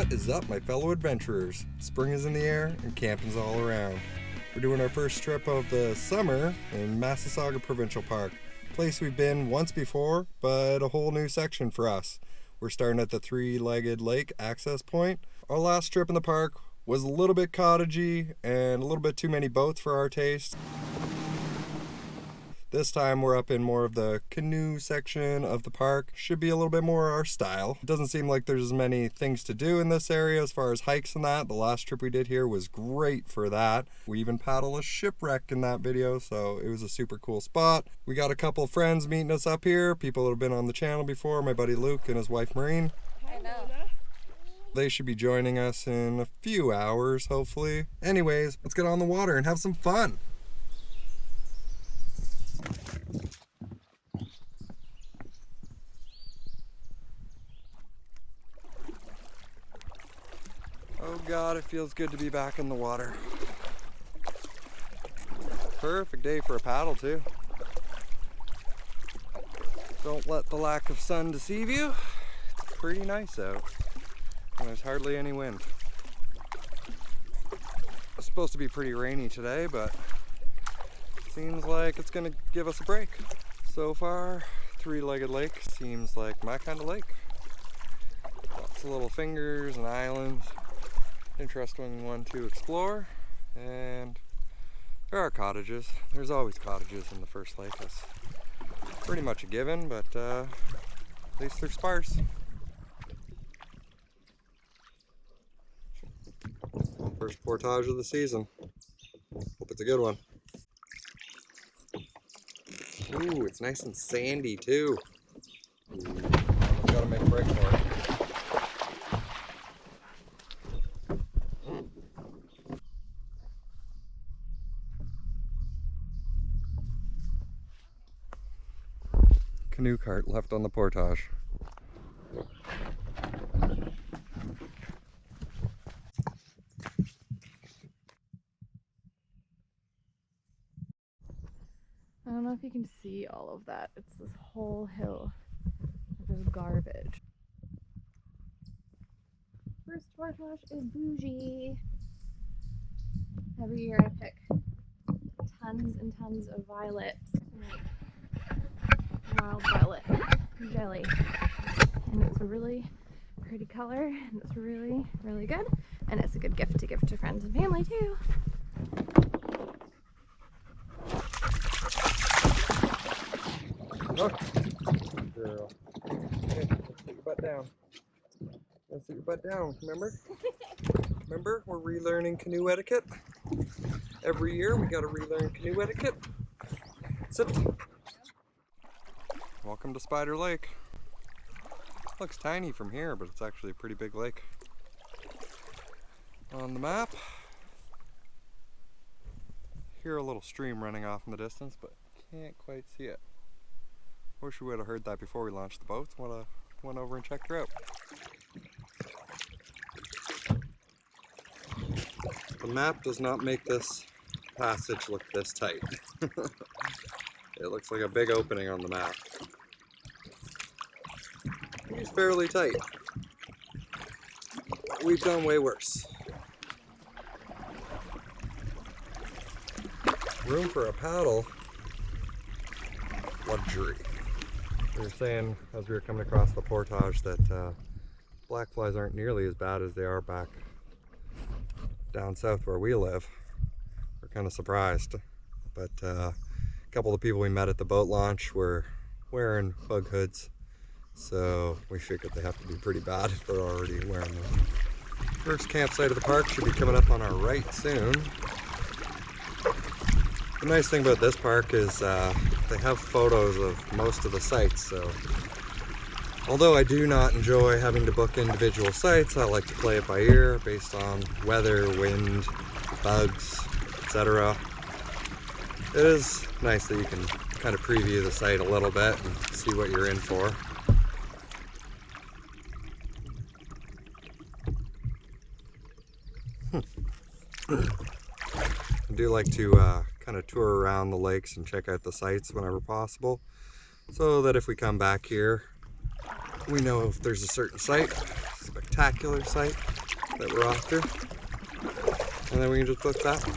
What is up, my fellow adventurers? Spring is in the air and camping's all around. We're doing our first trip of the summer in Massasauga Provincial Park, a place we've been once before, but a whole new section for us. We're starting at the three-legged lake access point. Our last trip in the park was a little bit cottagey and a little bit too many boats for our taste. This time we're up in more of the canoe section of the park. Should be a little bit more our style. It doesn't seem like there's as many things to do in this area as far as hikes and that. The last trip we did here was great for that. We even paddled a shipwreck in that video, so it was a super cool spot. We got a couple of friends meeting us up here, people that have been on the channel before, my buddy Luke and his wife Maureen. I know. They should be joining us in a few hours, hopefully. Anyways, let's get on the water and have some fun. Oh God, it feels good to be back in the water. Perfect day for a paddle too. Don't let the lack of sun deceive you. It's pretty nice out. And there's hardly any wind. It's supposed to be pretty rainy today, but seems like it's gonna give us a break. So far, three-legged lake seems like my kind of lake. Lots of little fingers and islands. Interesting one to explore. And there are cottages. There's always cottages in the first lake. That's pretty much a given, but at least they're sparse. First portage of the season. Hope it's a good one. Ooh, it's nice and sandy too. I've got to make a break for it. Canoe cart left on the portage. I don't know if you can see all of that. It's this whole hill of just garbage. First portage is bougie. Every year I pick tons and tons of violets to make wild violet jelly. And it's a really pretty color and it's really, really good. And it's a good gift to give to friends and family too. Look, girl. Okay, let's sit your butt down. Let's sit your butt down, remember? Remember, we're relearning canoe etiquette. Every year we gotta relearn canoe etiquette. Sit. Welcome to Spider Lake. Looks tiny from here, but it's actually a pretty big lake. On the map, hear a little stream running off in the distance, but can't quite see it. Wish we would have heard that before we launched the boats. Went over and checked her out. The map does not make this passage look this tight. It looks like a big opening on the map. It's fairly tight. We've done way worse. Room for a paddle. Luxury. We were saying as we were coming across the portage that black flies aren't nearly as bad as they are back down south where we live. We're kind of surprised, but a couple of the people we met at the boat launch were wearing bug hoods, so we figured they have to be pretty bad if they're already wearing them. First campsite of the park should be coming up on our right soon. The nice thing about this park is they have photos of most of the sites, so although I do not enjoy having to book individual sites, I like to play it by ear based on weather, wind, bugs, etc. It is nice that you can kind of preview the site a little bit and see what you're in for. I do like to kind of tour around the lakes and check out the sites whenever possible, so that if we come back here, we know if there's a certain site, spectacular site, that we're after. And then we can just book that one.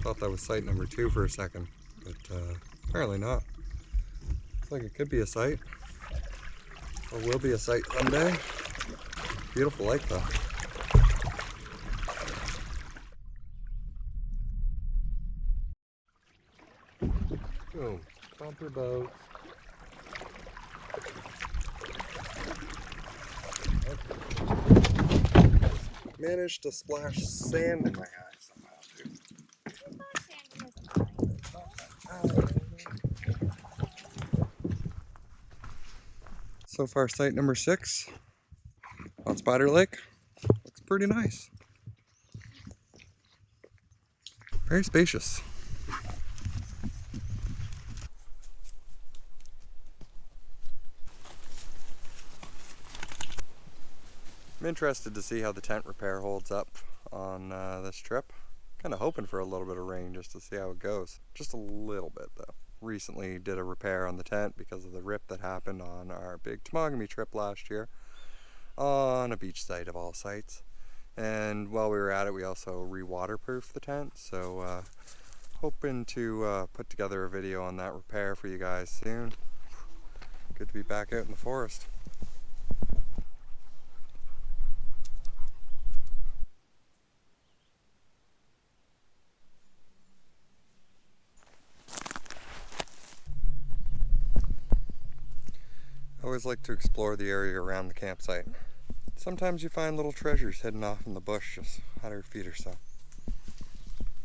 Thought that was site number 2 for a second, but apparently not. Looks like it could be a site. Or will be a site someday. Beautiful lake though. Boom, bumper boats. Managed to splash sand in my eye somehow too. So far, site number 6 on Spider Lake. Looks pretty nice. Very spacious. I'm interested to see how the tent repair holds up on this trip. Kind of hoping for a little bit of rain just to see how it goes. Just a little bit though. Recently did a repair on the tent because of the rip that happened on our big Temagami trip last year on a beach site of all sites. And while we were at it, we also re-waterproofed the tent. So hoping to put together a video on that repair for you guys soon. Good to be back out in the forest. I always like to explore the area around the campsite. Sometimes you find little treasures hidden off in the bush just 100 feet or so.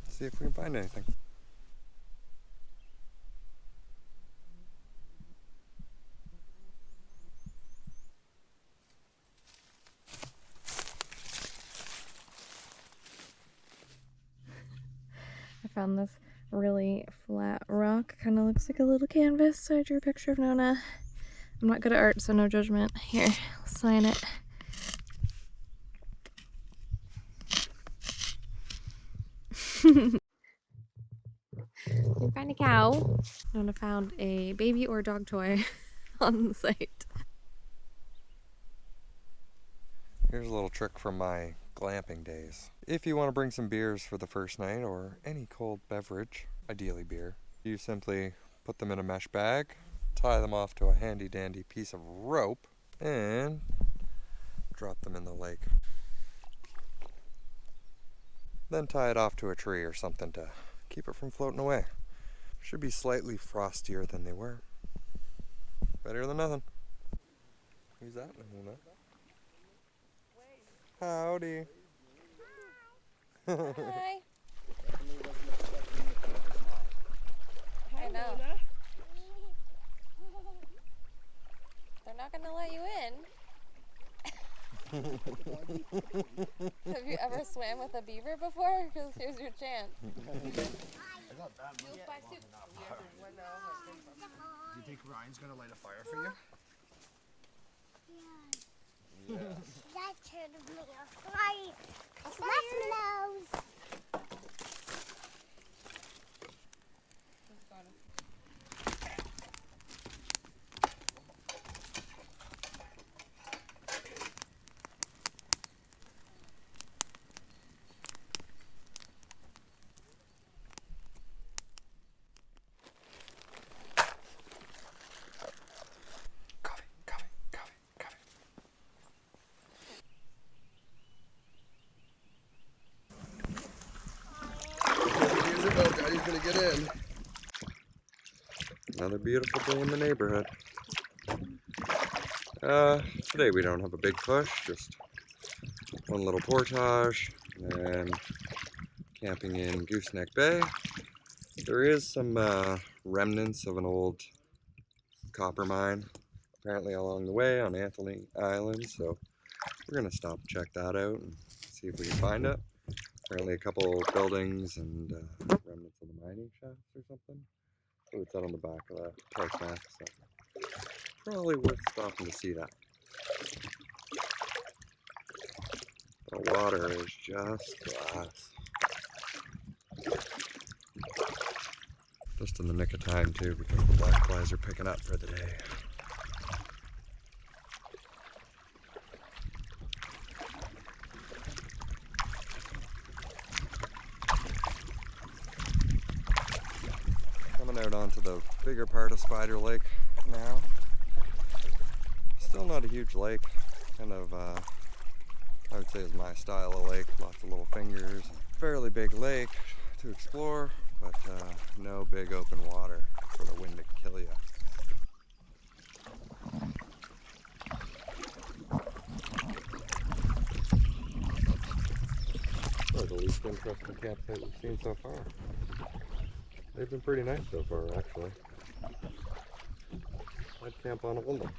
See if we can find anything. I found this really flat rock. Kind of looks like a little canvas, so I drew a picture of Nona. I'm not good at art, so no judgment. Here, I'll sign it. You find a cow. Nona found a baby or dog toy on the site. Here's a little trick from my glamping days. If you want to bring some beers for the first night or any cold beverage, ideally beer, you simply put them in a mesh bag, tie them off to a handy dandy piece of rope, and drop them in the lake. Then tie it off to a tree or something to keep it from floating away. Should be slightly frostier than they were. Better than nothing. Who's that, Nahuna? Howdy. Hi. I know. They're not gonna let you in. Have you ever swam with a beaver before? Because here's your chance. Do you think Ryan's gonna light a fire for you? Yes. That turned me off. Right. Marshmallows. Daddy's gonna get in. Another beautiful day in the neighborhood. Today we don't have a big push, just one little portage and camping in Gooseneck Bay. There is some remnants of an old copper mine apparently along the way on Anthony Island, so we're gonna stop and check that out and see if we can find it. Apparently a couple buildings and remnants of the mining shafts or something. So it's out on the back of that park map, so probably worth stopping to see that. The water is just glass. Just in the nick of time too, because the black flies are picking up for the day. Coming out onto the bigger part of Spider Lake now. Still not a huge lake. Kind of, I would say is my style of lake. Lots of little fingers. Fairly big lake to explore, but no big open water for the wind to kill you. That's the least interesting campsite we've seen so far. They've been pretty nice so far, actually. I'd camp on all of them.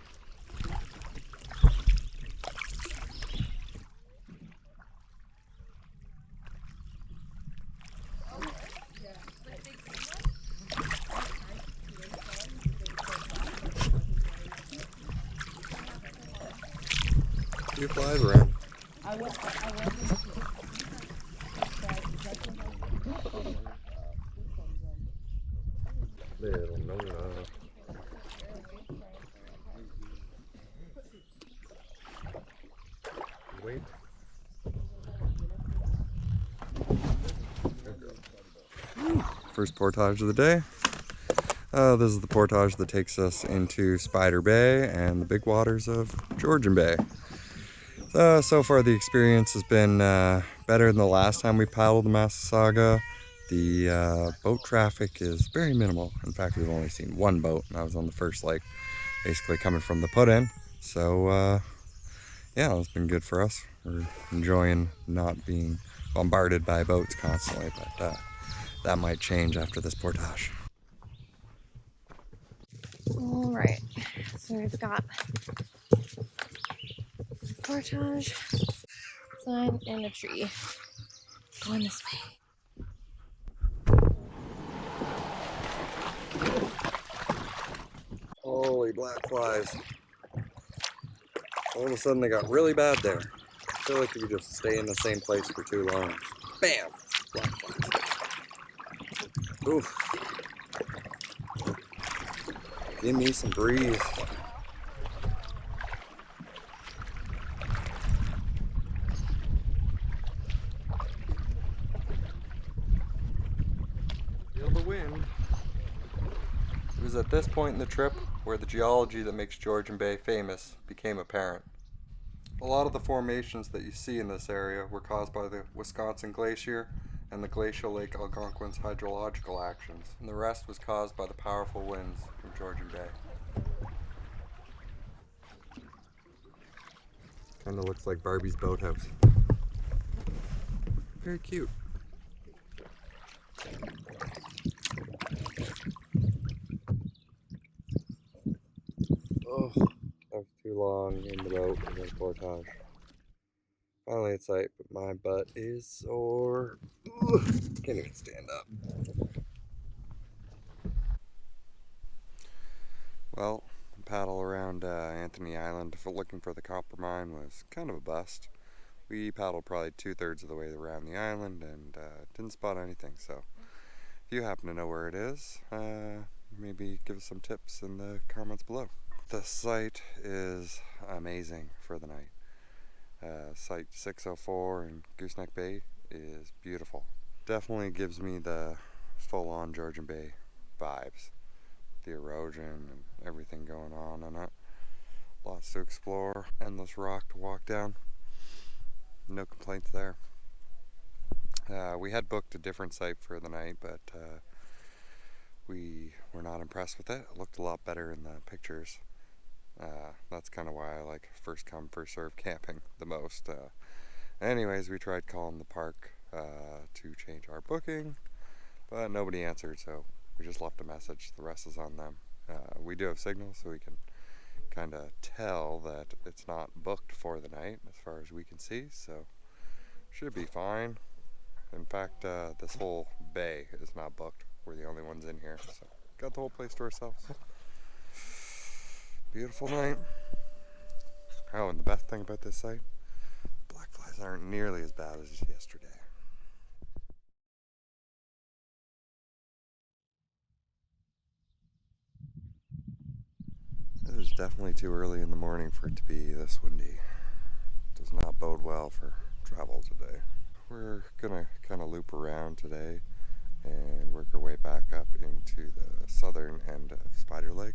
Few flies around. Little Nona. Wait. First portage of the day. This is the portage that takes us into Spider Bay and the big waters of Georgian Bay. So far the experience has been better than the last time we paddled the Massasauga. The boat traffic is very minimal. In fact, we've only seen one boat, and I was on the first lake, basically coming from the put-in. So yeah, it's been good for us. We're enjoying not being bombarded by boats constantly, but that might change after this portage. All right, so we've got Portage sign and a tree. Going this way. Holy black flies. All of a sudden they got really bad there. I feel like you could just stay in the same place for too long. Bam! Black flies. Oof. Give me some breeze. Feel the wind. It was at this point in the trip where the geology that makes Georgian Bay famous became apparent. A lot of the formations that you see in this area were caused by the Wisconsin Glacier and the glacial Lake Algonquin's hydrological actions, and the rest was caused by the powerful winds from Georgian Bay. Kind of looks like Barbie's boathouse. Very cute. Oh, that was too long in the boat in the portage. Finally at sight, but my butt is sore. Ugh, can't even stand up. Well, the paddle around Anthony Island for looking for the copper mine was kind of a bust. We paddled probably 2/3 of the way around the island and didn't spot anything. So if you happen to know where it is, maybe give us some tips in the comments below. The site is amazing for the night. Site 604 in Gooseneck Bay is beautiful. Definitely gives me the full-on Georgian Bay vibes. The erosion and everything going on in it. Lots to explore, endless rock to walk down. No complaints there. We had booked a different site for the night, but we were not impressed with it. It looked a lot better in the pictures. That's kind of why I like first come, first serve camping the most. Anyways, we tried calling the park to change our booking, but nobody answered, so we just left a message. The rest is on them. We do have signals, so we can kind of tell that it's not booked for the night as far as we can see, so should be fine. In fact, this whole bay is not booked. We're the only ones in here, so got the whole place to ourselves. Beautiful night. Oh, and the best thing about this site, black flies aren't nearly as bad as yesterday. It is definitely too early in the morning for it to be this windy. Does not bode well for travel today. We're gonna kind of loop around today and work our way back up into the southern end of Spider Lake.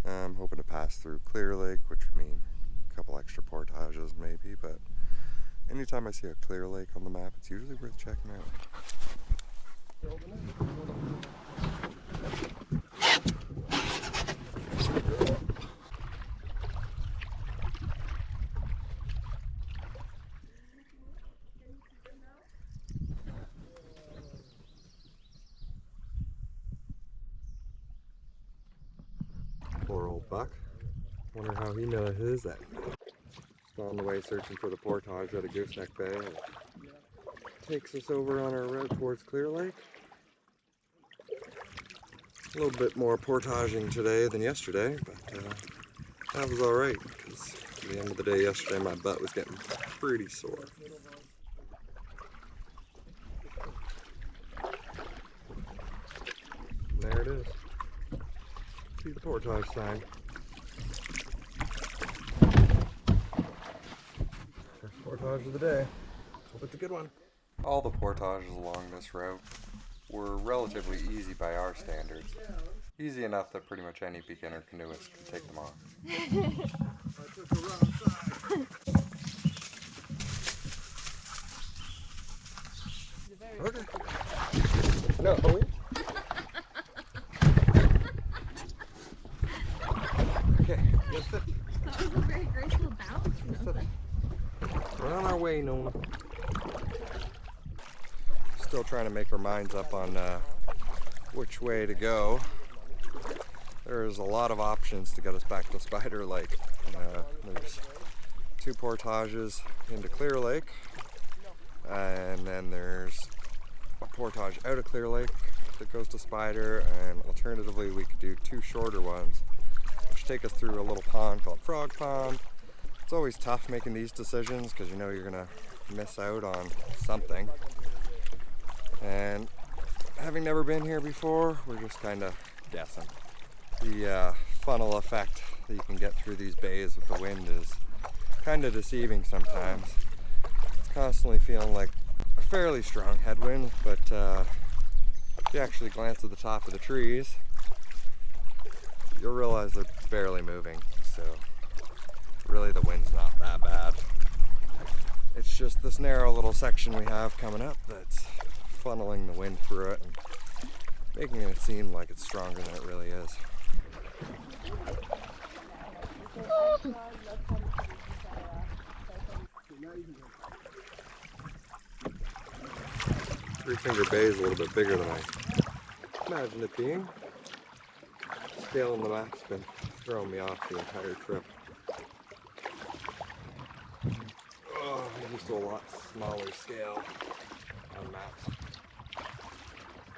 I'm hoping to pass through Clear Lake, which would mean a couple extra portages maybe, but anytime I see a Clear Lake on the map, it's usually worth checking out. Poor old buck. Wonder how he knows his that. Just on the way searching for the portage out of Gooseneck Bay. It takes us over on our route towards Clear Lake. A little bit more portaging today than yesterday, but that was alright, because at the end of the day yesterday my butt was getting pretty sore. And there it is. See the portage sign. First portage of the day. Hope it's a good one. All the portages along this route were relatively easy by our standards. Easy enough that pretty much any beginner canoeist can take them off. Okay. No. Okay, just sit. That was a very graceful bounce. We're on our way, Nona. Still trying to make our minds up on which way to go. There's a lot of options to get us back to Spider Lake. There's 2 portages into Clear Lake, and then there's a portage out of Clear Lake that goes to Spider, and alternatively we could do 2 shorter ones which take us through a little pond called Frog Pond. It's always tough making these decisions because you know you're gonna miss out on something, and having never been here before, we're just kind of guessing. The funnel effect that you can get through these bays with the wind is kind of deceiving sometimes. It's constantly feeling like a fairly strong headwind, but if you actually glance at the top of the trees, you'll realize they're barely moving, so really the wind's not that bad. It's just this narrow little section we have coming up that's funneling the wind through it and making it seem like it's stronger than it really is. Three Finger Bay is a little bit bigger than I imagined it being. Scale on the map's been throwing me off the entire trip. Oh, I'm used to a lot smaller scale on maps.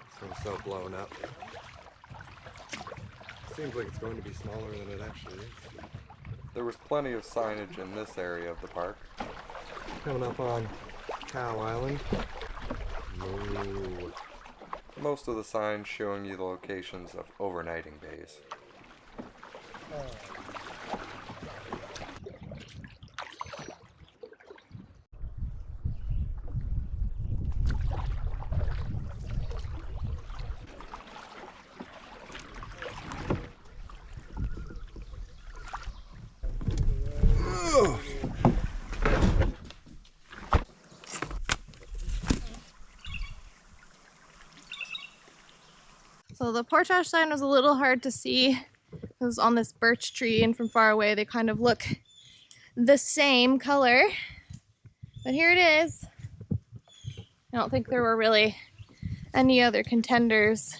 This one's so blown up. Seems like it's going to be smaller than it actually is. There was plenty of signage in this area of the park. Coming up on Cow Island. No. Most of the signs showing you the locations of overnighting bays. So the portage sign was a little hard to see. It was on this birch tree, and from far away they kind of look the same color. But here it is. I don't think there were really any other contenders.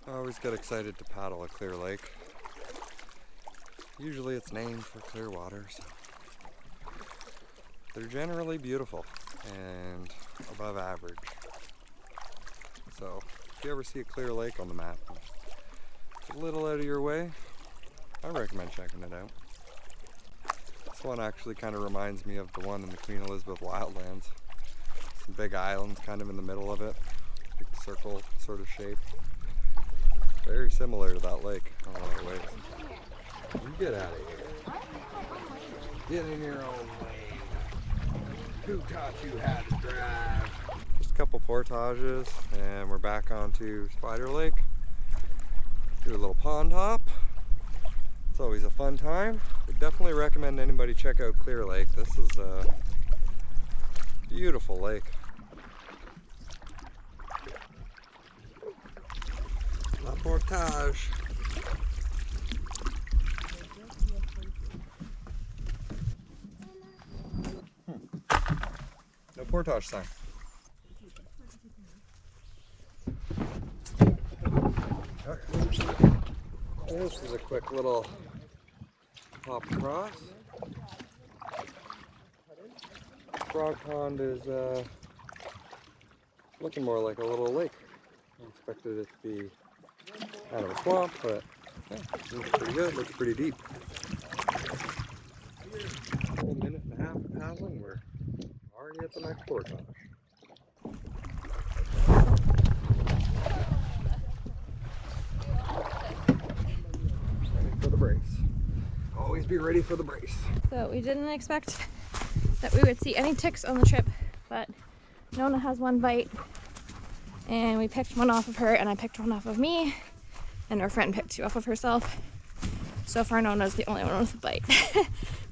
I always get excited to paddle a clear lake. Usually it's named for clear water, so they're generally beautiful and above average. So if you ever see a clear lake on the map, it's a little out of your way, I recommend checking it out. This one actually kind of reminds me of the one in the Queen Elizabeth Wildlands. Some big islands kind of in the middle of it, big circle sort of shape. Very similar to that lake in a lot of ways. You get out of here. Get in your own lane. Who taught you how to drive? Just a couple portages, and we're back onto Spider Lake. Do a little pond hop. It's always a fun time. I definitely recommend anybody check out Clear Lake. This is a beautiful lake. La Portage. No portage sign. This is a quick little hop across. Frog Pond is looking more like a little lake. I expected it to be kind of a swamp, but yeah, looks pretty good, looks pretty deep. A minute and a half of paddling, we're already at the next portage. Ready for the brace. Always be ready for the brace. So we didn't expect that we would see any ticks on the trip, but Nona has one bite, and we picked one off of her, and I picked one off of me, and our friend picked two off of herself. So far, Nona's the only one with a bite,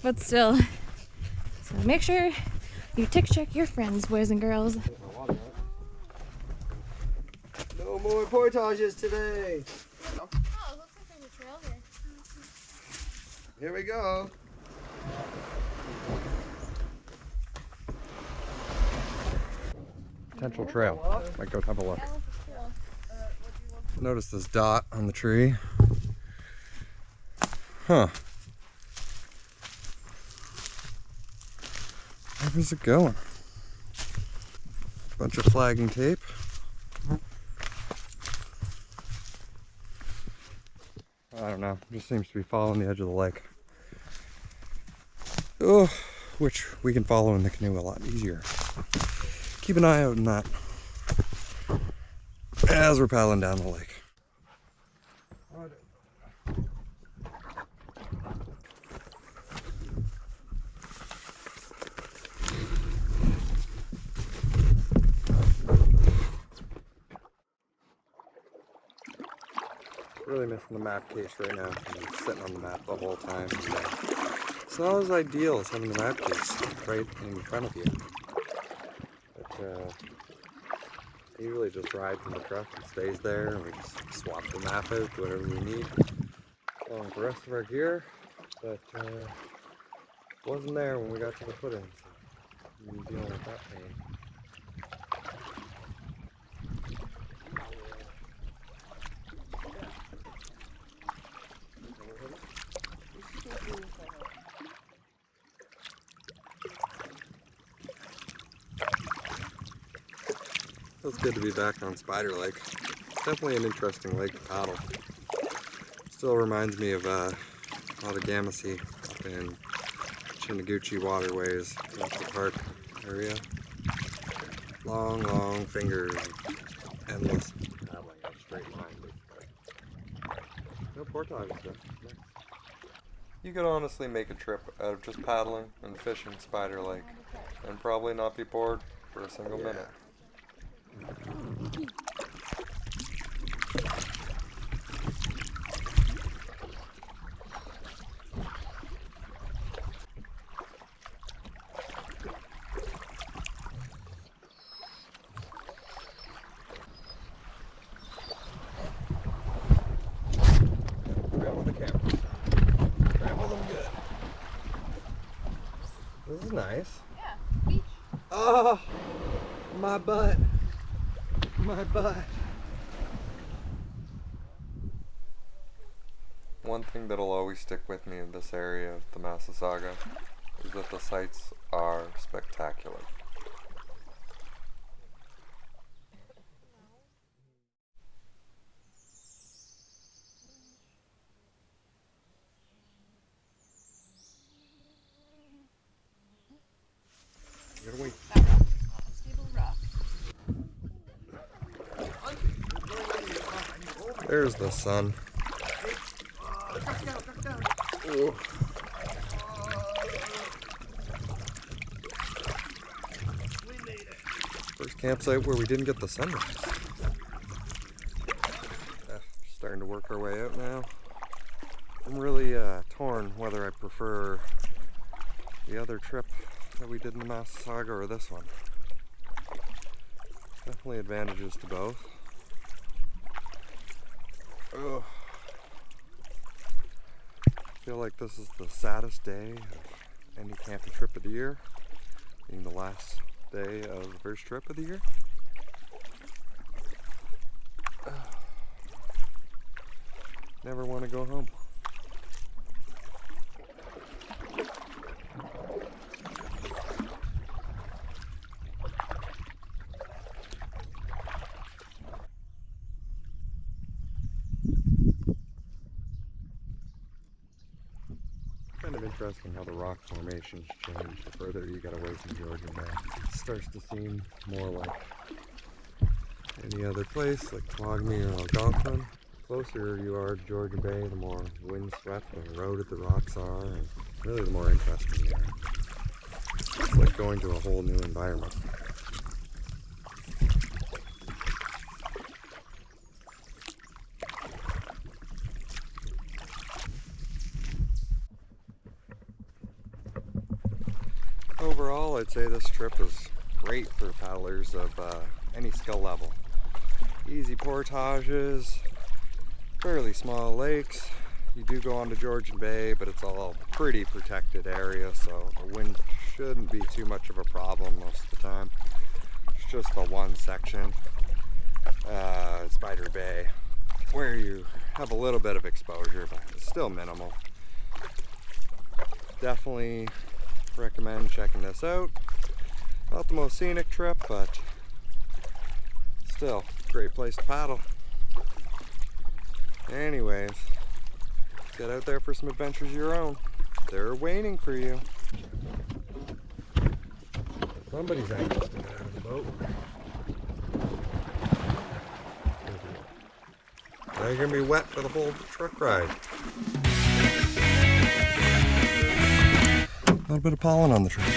but still. So make sure you tick check your friends, boys and girls. No more portages today. Oh, it looks like there's a trail here. Here we go. Potential trail. Might go have a look. Notice this dot on the tree. Huh. Where is it going? Bunch of flagging tape. I don't know. Just seems to be following the edge of the lake. Oh, which we can follow in the canoe a lot easier. Keep an eye out on that as we're paddling down the lake. Really missing the map case right now. I'm sitting on the map the whole time. It's not as ideal as having the map case right in front of you. But usually just rides in the truck and stays there, and we just swap the map out to whatever we need along with the rest of our gear. But wasn't there when we got to the footing, so I'm dealing with that pain. Feels good to be back on Spider Lake. It's definitely an interesting lake to paddle. Still reminds me of a lot of Gamacy up in Chinnaguchi waterways, the park area. Long, long fingers, endless paddling in a straight line. No portages though. Nice. You could honestly make a trip out of just paddling and fishing Spider Lake, and probably not be bored for a single minute. Grab the cameras. Grab them good. This is nice. Yeah, beach. Oh, my butt. My butt. One thing that'll always stick with me in this area of the Massasauga is that the sights are spectacular. Get away. Stable rock. There's the sun. Ooh. First campsite where we didn't get the sunrise. Starting to work our way out now. I'm really torn whether I prefer the other trip that we did in the Massasauga or this one. Definitely advantages to both. Ugh. I feel like this is the saddest day of any camping trip of the year, being the last day of the first trip of the year. Never want to go home. Kind of interesting how the rock formations change the further you get away from Georgian Bay. It starts to seem more like any other place, like Canoe or Algonquin. The closer you are to Georgian Bay, the more windswept and eroded the rocks are, and really the more interesting they are. It's like going to a whole new environment. Overall, I'd say this trip is great for paddlers of any skill level. Easy portages, fairly small lakes. You do go on to Georgian Bay, but it's all pretty protected area, so the wind shouldn't be too much of a problem most of the time. It's just the one section, Spider Bay, where you have a little bit of exposure, but it's still minimal. Definitely recommend checking this out. Not the most scenic trip, but still great place to paddle. Anyways, get out there for some adventures of your own. They're waiting for you. Somebody's anxious to get out of the boat. Now you're gonna be wet for the whole truck ride. A little bit of pollen on the truck.